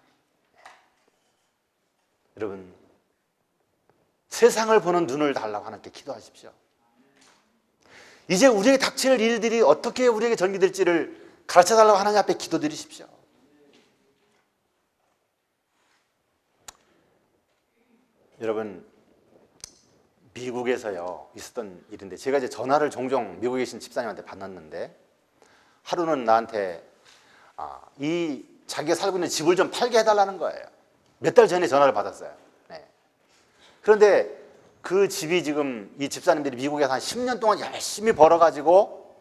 여러분, 세상을 보는 눈을 달라고 하나님께 기도하십시오. 이제 우리에게 닥칠 일들이 어떻게 우리에게 전개될지를 가르쳐달라고 하나님 앞에 기도드리십시오. 여러분, 미국에서요 있었던 일인데, 제가 이제 전화를 종종 미국에 계신 집사님한테 받았는데, 하루는 나한테 이 자기가 살고 있는 집을 좀 팔게 해달라는 거예요. 몇 달 전에 전화를 받았어요. 그런데 그 집이 지금 이 집사님들이 미국에서 한 10년 동안 열심히 벌어가지고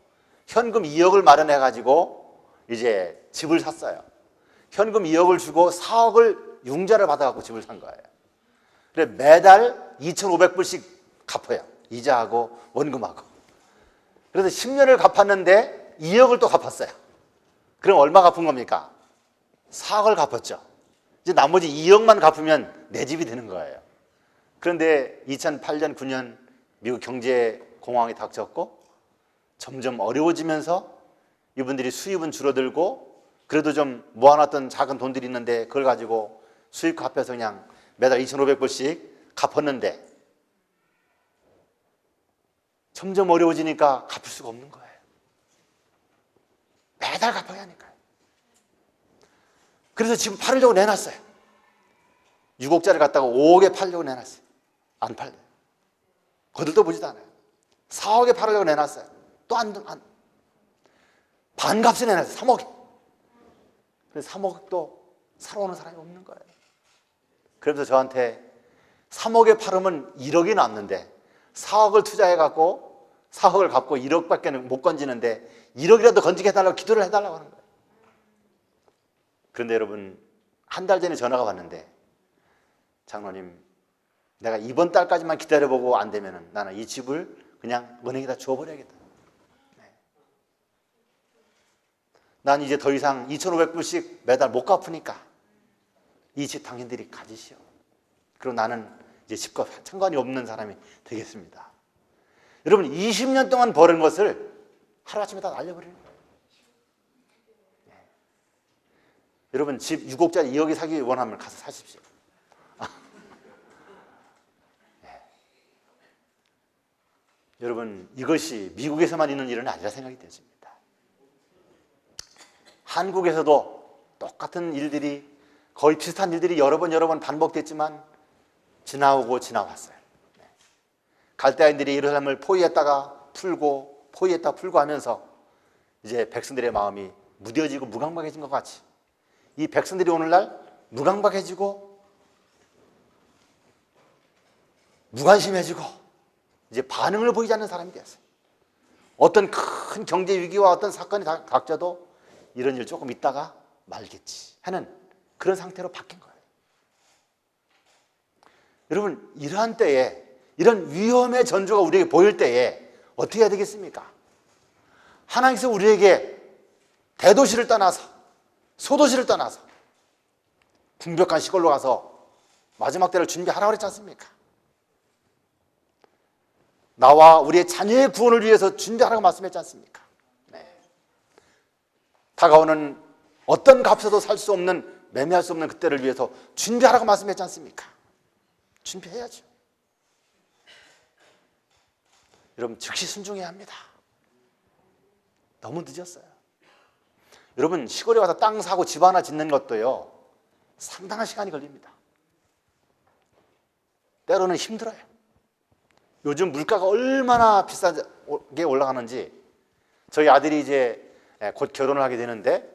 현금 2억을 마련해가지고 이제 집을 샀어요. 현금 2억을 주고 4억을 융자를 받아갖고 집을 산 거예요. 그래 매달 2,500불씩 갚아요. 이자하고 원금하고. 그래서 10년을 갚았는데 2억을 또 갚았어요. 그럼 얼마 갚은 겁니까? 4억을 갚았죠. 이제 나머지 2억만 갚으면 내 집이 되는 거예요. 그런데 2008년, 9년 미국 경제 공황이 닥쳤고 점점 어려워지면서 이분들이 수입은 줄어들고 그래도 좀 모아놨던 작은 돈들이 있는데 그걸 가지고 수입 갚아서 그냥 매달 2,500불씩 갚았는데 점점 어려워지니까 갚을 수가 없는 거예요. 매달 갚아야 하니까요. 그래서 지금 팔으려고 내놨어요. 6억짜리 갖다가 5억에 팔려고 내놨어요. 안 팔려요. 거들떠 보지도 않아요. 4억에 팔으려고 내놨어요. 또 반값에 내놨어요. 3억에. 그래서 3억도 사러 오는 사람이 없는 거예요. 그래서 저한테 3억에 팔으면 1억이 남는데 4억을 투자해갖고 4억을 갚고 1억밖에 못 건지는데 1억이라도 건지게 해달라고 기도를 해달라고 하는 거예요. 그런데 여러분, 한 달 전에 전화가 왔는데, 장로님, 내가 이번 달까지만 기다려보고 안 되면 나는 이 집을 그냥 은행에다 주워버려야겠다. 난 이제 더 이상 2,500불씩 매달 못 갚으니까 이 집 당신들이 가지시오. 그리고 나는 이제 집과 상관이 없는 사람이 되겠습니다. 여러분, 20년 동안 버는 것을 하루아침에 다 날려버리는 거예요. 여러분, 집 6억짜리 2억이 사기 원하면 가서 사십시오. 여러분, 이것이 미국에서만 있는 일은 아니라 생각이 되십니다. 한국에서도 똑같은 일들이, 거의 비슷한 일들이 여러 번 반복됐지만 지나오고 지나왔어요. 갈대아인들이 예루살렘을 포위했다가 풀고 포위했다가 풀고 하면서 이제 백성들의 마음이 무뎌지고 무감각해진 것 같이 이 백성들이 오늘날 무감각해지고 무관심해지고 이제 반응을 보이지 않는 사람이 되었어요. 어떤 큰 경제 위기와 어떤 사건이 닥쳐도 이런 일 조금 있다가 말겠지 하는 그런 상태로 바뀐 거예요. 여러분, 이러한 때에, 이런 위험의 전조가 우리에게 보일 때에 어떻게 해야 되겠습니까? 하나님께서 우리에게 대도시를 떠나서, 소도시를 떠나서 궁벽한 시골로 가서 마지막 때를 준비하라고 그랬지 않습니까? 나와 우리의 자녀의 구원을 위해서 준비하라고 말씀했지 않습니까? 네. 다가오는 어떤 값에도 살 수 없는, 매매할 수 없는 그때를 위해서 준비하라고 말씀했지 않습니까? 준비해야죠. 여러분, 즉시 순종해야 합니다. 너무 늦었어요. 여러분, 시골에 와서 땅 사고 집 하나 짓는 것도요, 상당한 시간이 걸립니다. 때로는 힘들어요. 요즘 물가가 얼마나 비싸게 올라가는지, 저희 아들이 이제 곧 결혼을 하게 되는데,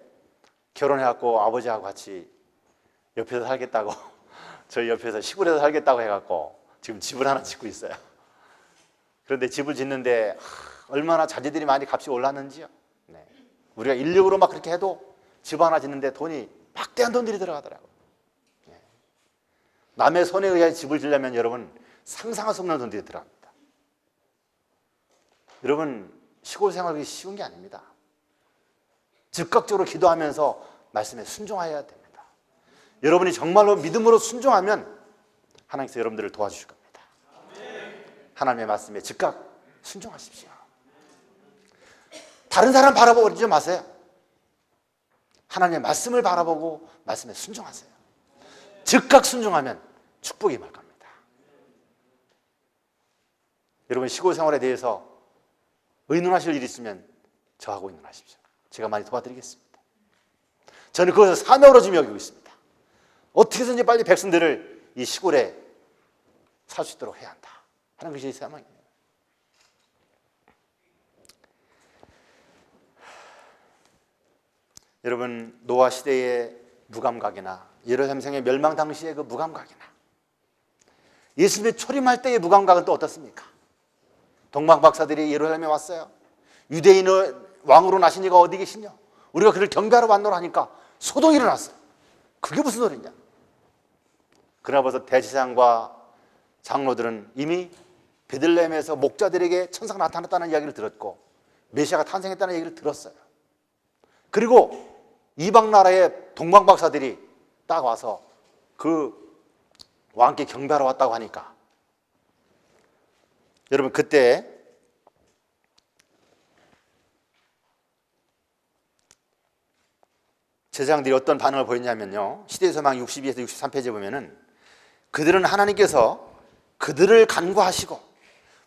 결혼해갖고 아버지하고 같이 옆에서 살겠다고, 저희 옆에서 시골에서 살겠다고 해갖고 지금 집을 하나 짓고 있어요. 그런데 집을 짓는데 얼마나 자재들이 많이 값이 올랐는지요. 네. 우리가 인력으로 막 그렇게 해도 집 하나 짓는데 돈이 막대한 돈들이 들어가더라고요. 네. 남의 손에 의해 집을 지려면 여러분 상상할 수 없는 돈들이 들어갑니다. 여러분, 시골 생활이 쉬운 게 아닙니다. 즉각적으로 기도하면서 말씀에 순종해야 됩니다. 여러분이 정말로 믿음으로 순종하면 하나님께서 여러분들을 도와주실 겁니다. 하나님의 말씀에 즉각 순종하십시오. 다른 사람 바라보지 마세요. 하나님의 말씀을 바라보고 말씀에 순종하세요. 즉각 순종하면 축복이 임할 겁니다. 여러분, 시골 생활에 대해서 의논하실 일이 있으면 저하고 의논하십시오. 제가 많이 도와드리겠습니다. 저는 그것을 사명으로 지금 여기고 있습니다. 어떻게 해서든지 빨리 백성들을 이 시골에 살 수 있도록 해야 한다 하는 것이 사명입니다. 여러분, 노아 시대의 무감각이나 예루살렘 성의 멸망 당시의 그 무감각이나 예수님이 초림할 때의 무감각은 또 어떻습니까? 동방 박사들이 예루살렘에 왔어요. 유대인의 왕으로 나신 이가 어디 계시냐? 우리가 그를 경배하러 왔노라 하니까 소동이 일어났어요. 그게 무슨 소리냐? 그러나 벌써 대제사장과 장로들은 이미 베들레헴에서 목자들에게 천사가 나타났다는 이야기를 들었고 메시아가 탄생했다는 얘기를 들었어요. 그리고 이방 나라의 동방 박사들이 딱 와서 그 왕께 경배하러 왔다고 하니까 여러분, 그때 제사장들이 어떤 반응을 보였냐면요, 시대의 소망 62에서 63페이지에 보면은 그들은 하나님께서 그들을 간구하시고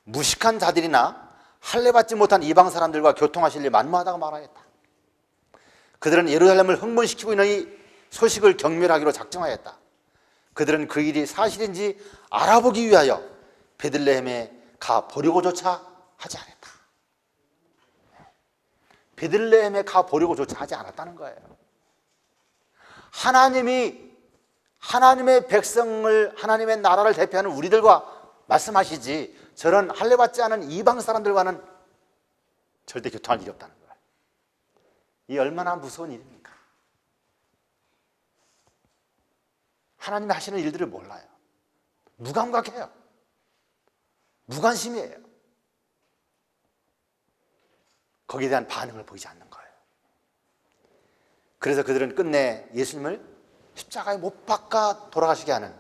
무식한 자들이나 할례받지 못한 이방 사람들과 교통하실 일 만무하다고 말하였다. 그들은 예루살렘을 흥분시키고 있는 이 소식을 경멸하기로 작정하였다. 그들은 그 일이 사실인지 알아보기 위하여 베들레헴에 가 보려고조차 하지 않았다. 베들레헴에 가 보려고조차 하지 않았다는 거예요. 하나님이 하나님의 백성을, 하나님의 나라를 대표하는 우리들과 말씀하시지 저런 할례받지 않은 이방 사람들과는 절대 교통할 일이 없다는 거예요. 이 얼마나 무서운 일입니까? 하나님이 하시는 일들을 몰라요. 무감각해요. 무관심이에요. 거기에 대한 반응을 보이지 않는 거예요. 그래서 그들은 끝내 예수님을 십자가에 못 박아 돌아가시게 하는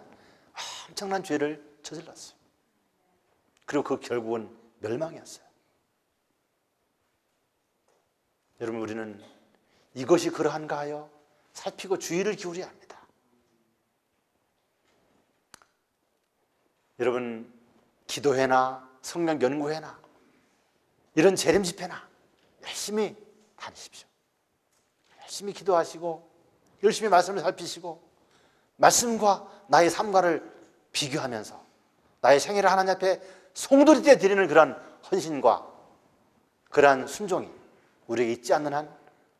엄청난 죄를 저질렀어요. 그리고 그 결국은 멸망이었어요. 여러분, 우리는 이것이 그러한가 하여 살피고 주의를 기울여야 합니다. 여러분, 기도회나 성경 연구회나 이런 재림 집회나 열심히 다니십시오. 열심히 기도하시고 열심히 말씀을 살피시고 말씀과 나의 삶과를 비교하면서 나의 생애를 하나님 앞에 송두리 때 드리는 그런 헌신과 그러한 순종이 우리에게 있지 않는 한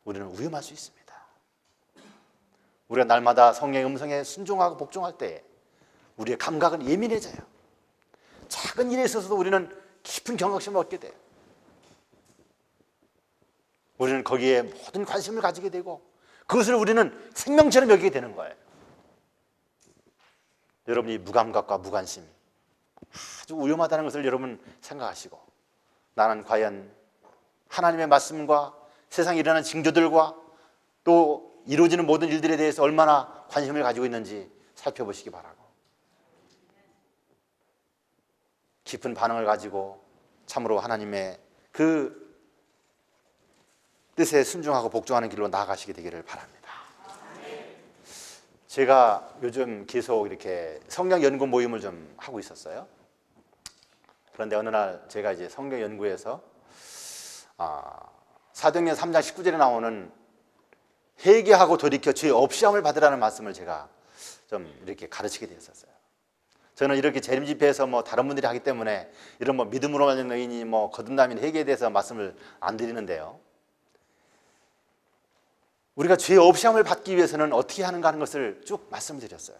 우리는 위험할 수 있습니다. 우리가 날마다 성령의 음성에 순종하고 복종할 때 우리의 감각은 예민해져요. 작은 일에 있어서도 우리는 깊은 경각심을 얻게 돼요. 우리는 거기에 모든 관심을 가지게 되고 그것을 우리는 생명처럼 여기게 되는 거예요. 여러분이 무감각과 무관심 아주 위험하다는 것을 여러분 생각하시고 나는 과연 하나님의 말씀과 세상에 일어나는 징조들과 또 이루어지는 모든 일들에 대해서 얼마나 관심을 가지고 있는지 살펴보시기 바라고 깊은 반응을 가지고 참으로 하나님의 그 뜻에 순종하고 복종하는 길로 나아가시게 되기를 바랍니다. 제가 요즘 계속 이렇게 성경 연구 모임을 좀 하고 있었어요. 그런데 어느 날 제가 이제 성경 연구에서 사도행전 3장 19절에 나오는 회개하고 돌이켜 죄 없이함을 받으라는 말씀을 제가 좀 이렇게 가르치게 되었었어요. 저는 이렇게 재림 집회에서 뭐 다른 분들이 하기 때문에 이런 뭐 믿음으로 말하는 의인이 뭐 거듭남인 회개에 대해서 말씀을 안 드리는데요. 우리가 죄 없이함을 받기 위해서는 어떻게 하는가 하는 것을 쭉 말씀을 드렸어요.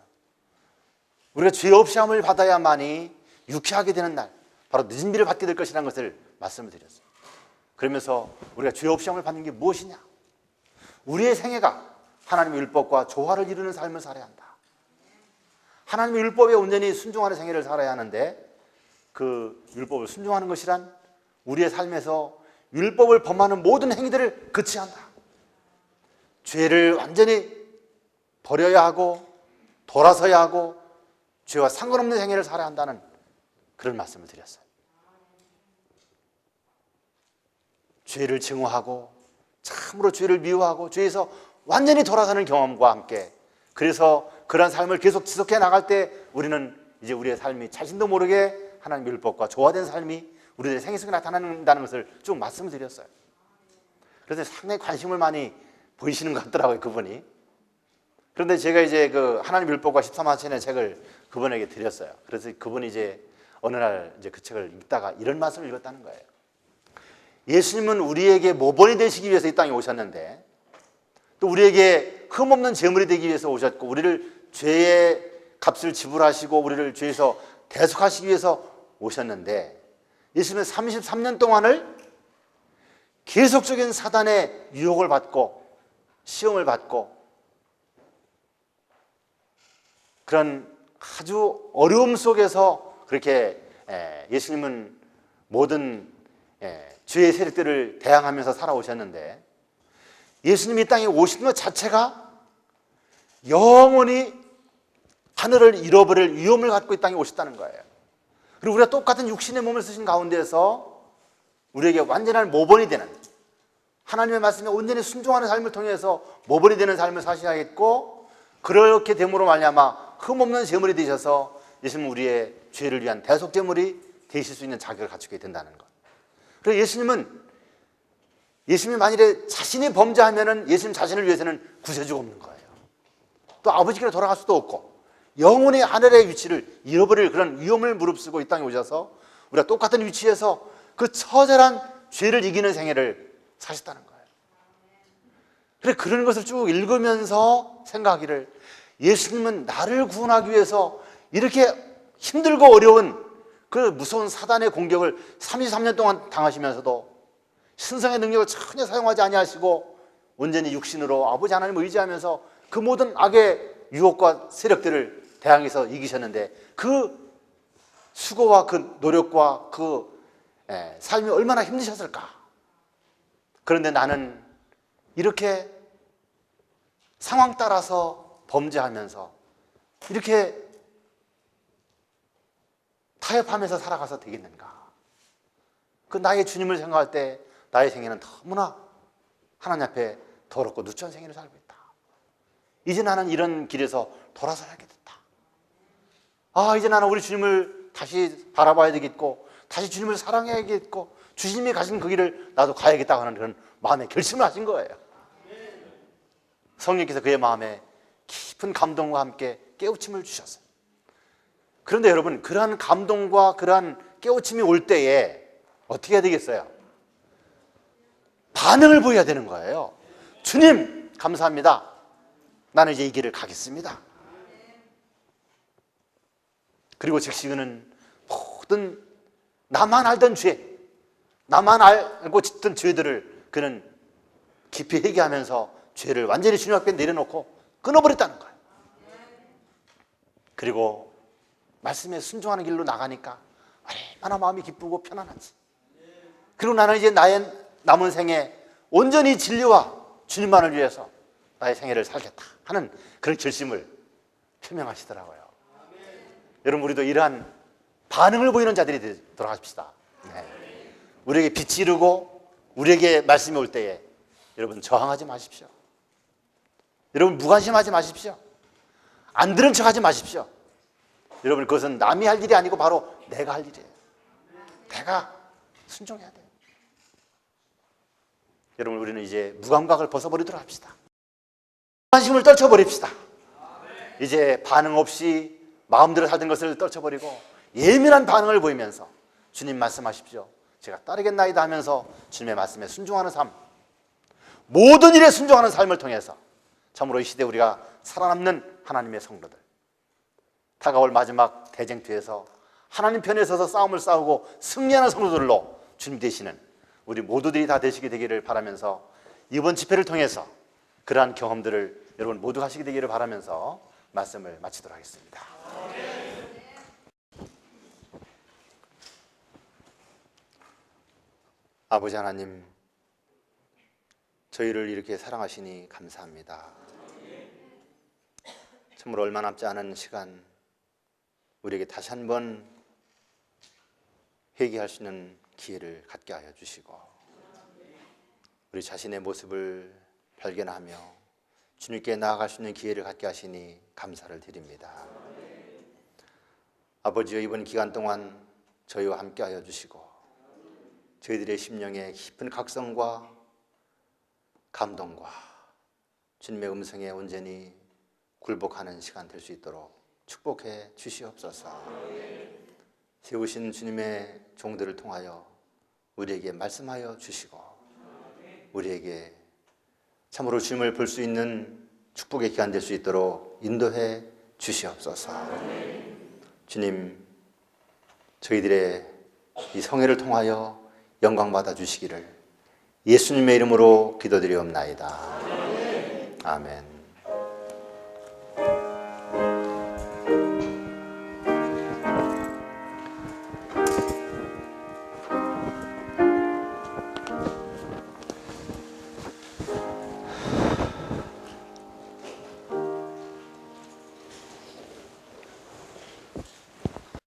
우리가 죄 없이함을 받아야만이 유쾌하게 되는 날, 바로 늦은 비를 받게 될 것이라는 것을 말씀을 드렸어요. 그러면서 우리가 죄 없이함을 받는 게 무엇이냐? 우리의 생애가 하나님의 율법과 조화를 이루는 삶을 살아야 한다. 하나님의 율법에 온전히 순종하는 생애를 살아야 하는데 그 율법을 순종하는 것이란 우리의 삶에서 율법을 범하는 모든 행위들을 그치야 한다. 죄를 완전히 버려야 하고 돌아서야 하고 죄와 상관없는 생애를 살아야 한다는 그런 말씀을 드렸어요. 죄를 증오하고 참으로 죄를 미워하고 죄에서 완전히 돌아서는 경험과 함께 그래서 그런 삶을 계속 지속해 나갈 때 우리는 이제 우리의 삶이 자신도 모르게 하나님의 율법과 조화된 삶이 우리들의 생애 속에 나타난다는 것을 쭉 말씀을 드렸어요. 그래서 상당히 관심을 많이 보이시는 것 같더라고요, 그분이. 그런데 제가 이제 그 하나님의 율법과 13만천의 책을 그분에게 드렸어요. 그래서 그분이 이제 어느 날 이제 그 책을 읽다가 이런 말씀을 읽었다는 거예요. 예수님은 우리에게 모본이 되시기 위해서 이 땅에 오셨는데 또 우리에게 흠없는 제물이 되기 위해서 오셨고 우리를 죄의 값을 지불하시고 우리를 죄에서 대속하시기 위해서 오셨는데 예수님은 33년 동안을 계속적인 사단의 유혹을 받고 시험을 받고 그런 아주 어려움 속에서 그렇게 예수님은 모든 죄의 세력들을 대항하면서 살아오셨는데 예수님이 이 땅에 오신 것 자체가 영원히 하늘을 잃어버릴 위험을 갖고 이 땅에 오셨다는 거예요. 그리고 우리가 똑같은 육신의 몸을 쓰신 가운데서 우리에게 완전한 모본이 되는 하나님의 말씀에 온전히 순종하는 삶을 통해서 모본이 되는 삶을 사셔야겠고 그렇게 됨으로 말미암아 흠없는 제물이 되셔서 예수님은 우리의 죄를 위한 대속 제물이 되실 수 있는 자격을 갖추게 된다는 것. 그래서 예수님이 만일에 자신이 범죄하면은 예수님 자신을 위해서는 구세주가 없는 거예요. 또 아버지께로 돌아갈 수도 없고 영원히 하늘의 위치를 잃어버릴 그런 위험을 무릅쓰고 이 땅에 오셔서 우리가 똑같은 위치에서 그 처절한 죄를 이기는 생애를 사셨다는 거예요. 그래 그런 것을 쭉 읽으면서 생각하기를 예수님은 나를 구원하기 위해서 이렇게 힘들고 어려운 그 무서운 사단의 공격을 33년 동안 당하시면서도 신성의 능력을 전혀 사용하지 아니하시고 온전히 육신으로 아버지 하나님을 의지하면서 그 모든 악의 유혹과 세력들을 대항해서 이기셨는데 그 수고와 그 노력과 그 삶이 얼마나 힘드셨을까. 그런데 나는 이렇게 상황 따라서 범죄하면서 이렇게 타협하면서 살아가서 되겠는가. 그 나의 주님을 생각할 때 나의 생애는 너무나 하나님 앞에 더럽고 누추한 생애를 살고 있다. 이제 나는 이런 길에서 돌아서야겠다. 이제 나는 우리 주님을 다시 바라봐야 되겠고 다시 주님을 사랑해야겠고 주님이 가신 그 길을 나도 가야겠다고 하는 그런 마음의 결심을 하신 거예요. 성령께서 그의 마음에 깊은 감동과 함께 깨우침을 주셨어요. 그런데 여러분, 그러한 감동과 그러한 깨우침이 올 때에 어떻게 해야 되겠어요? 반응을 보여야 되는 거예요. 주님, 감사합니다. 나는 이제 이 길을 가겠습니다. 그리고 즉시 그는 모든 나만 알던 죄, 나만 알고 짓던 죄들을 그는 깊이 회개하면서 죄를 완전히 주님 앞에 내려놓고 끊어버렸다는 거예요. 그리고 말씀에 순종하는 길로 나가니까 얼마나 마음이 기쁘고 편안한지. 그리고 나는 이제 나의 남은 생에 온전히 진리와 주님만을 위해서 나의 생애를 살겠다 하는 그런 결심을 표명하시더라고요. 여러분, 우리도 이러한 반응을 보이는 자들이 돌아가십시다. 네. 우리에게 빛이 이르고 우리에게 말씀이 올 때에 여러분 저항하지 마십시오. 여러분 무관심하지 마십시오. 안 들은 척하지 마십시오. 여러분, 그것은 남이 할 일이 아니고 바로 내가 할 일이에요. 내가 순종해야 돼요. 여러분, 우리는 이제 무감각을 벗어버리도록 합시다. 관심을 떨쳐버립시다. 이제 반응 없이 마음대로 살던 것을 떨쳐버리고 예민한 반응을 보이면서 주님 말씀하십시오, 제가 따르겠나이다 하면서 주님의 말씀에 순종하는 삶, 모든 일에 순종하는 삶을 통해서 참으로 이 시대에 우리가 살아남는 하나님의 성도들, 다가올 마지막 대쟁투에서 하나님 편에 서서 싸움을 싸우고 승리하는 성도들로 주님 되시는 우리 모두들이 다 되시게 되기를 바라면서 이번 집회를 통해서 그러한 경험들을 여러분 모두 하시게 되기를 바라면서 말씀을 마치도록 하겠습니다. 아버지 하나님, 저희를 이렇게 사랑하시니 감사합니다. 참으로 얼마 남지 않은 시간 우리에게 다시 한번 회개할 수 있는 기회를 갖게 하여 주시고 우리 자신의 모습을 발견하며 주님께 나아갈 수 있는 기회를 갖게 하시니 감사를 드립니다. 아버지여, 이번 기간 동안 저희와 함께 하여 주시고 저희들의 심령에 깊은 각성과 감동과 주님의 음성에 온전히 굴복하는 시간 될 수 있도록 축복해 주시옵소서. 세우신 주님의 종들을 통하여 우리에게 말씀하여 주시고 우리에게 참으로 주님을 볼 수 있는 축복의 기간 될 수 있도록 인도해 주시옵소서. 주님, 저희들의 이 성회를 통하여 영광 받아 주시기를 예수님의 이름으로 기도드리옵나이다. 아멘.